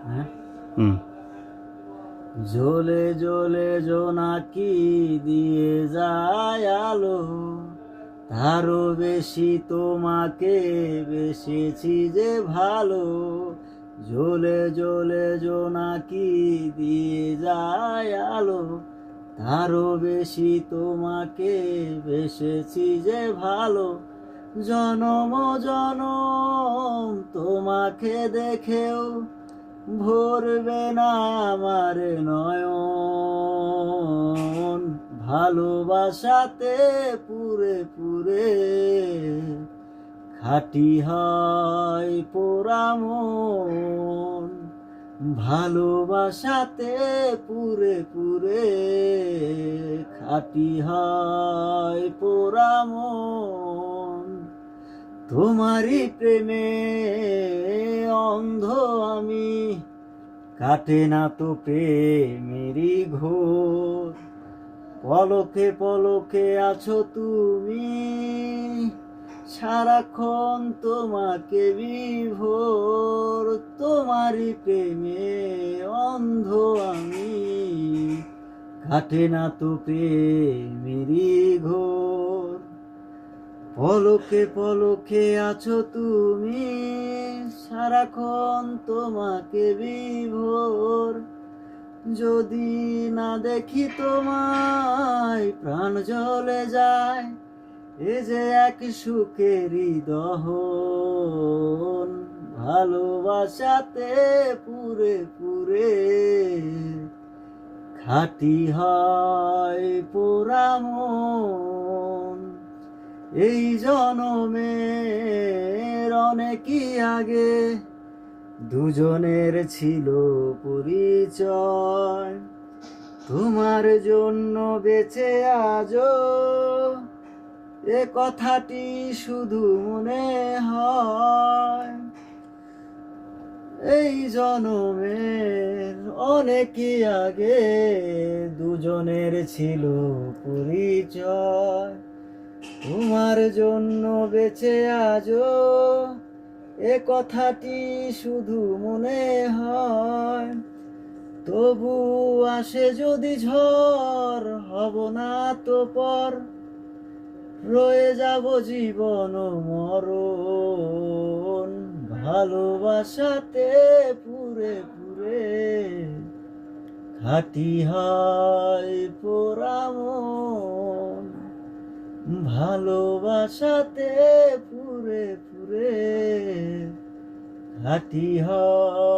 হ্যাঁ, হুম। জ্বলে জ্বলে জোনাকি দিয়ে যায় আলো, তারও বেশি তোমাকে বেসেছি যে ভালো। জ্বলে জ্বলে জোনাকি দিয়ে যায় আলো, তারও বেশি তোমাকে বেসেছি যে ভালো। জনম জনম তোমাকে দেখেও ভরবে না আমার নয়ন, ভালোবাসাতে পুরে পুরে খাঁটি হয় পোড়া মন। ভালোবাসাতে পুরে পুরে খাঁটি হয় পোড়া মন। তোমারই প্রেমে অন্ধ আমি, কাটে না তো প্রেমেরই ঘোর। পলকে পলকে আছো তুমি, সারাক্ষণ তোমাকে বিভোর। তোমারই প্রেমে অন্ধ আমি, কাটে না তো প্রেমেরই ঘোর। পলকে পলকে আছো তুমি, সারাক্ষণ তোমাকে বিভোর। যদি না দেখি তোমায় প্রাণ জ্বলে যায়, এ যে এক সুখেরই দহন। ভালোবাসাতে পুরে পুরে খাঁটি হয় পোড়া মন। এই জনমের অনেকই আগে দুজনের ছিল পরিচয়। তোমার জন্য বেঁচে আজও এ কথাটি শুধু মনে হয়। এই জনমের অনেকই আগে দুজনের ছিল পরিচয়। তোমার জন্য বেঁচে আজও এ কথাটি শুধু মনে হয়। তবু আসে যদি ঝড়, হব না তো পর, রয়ে যাব জীবন মরণ। ভালোবাসাতে পুরে পুরে খাঁটি হয় পোড়া মন। ভালোবাসাতে পুরে পুরে খাঁটি হয়।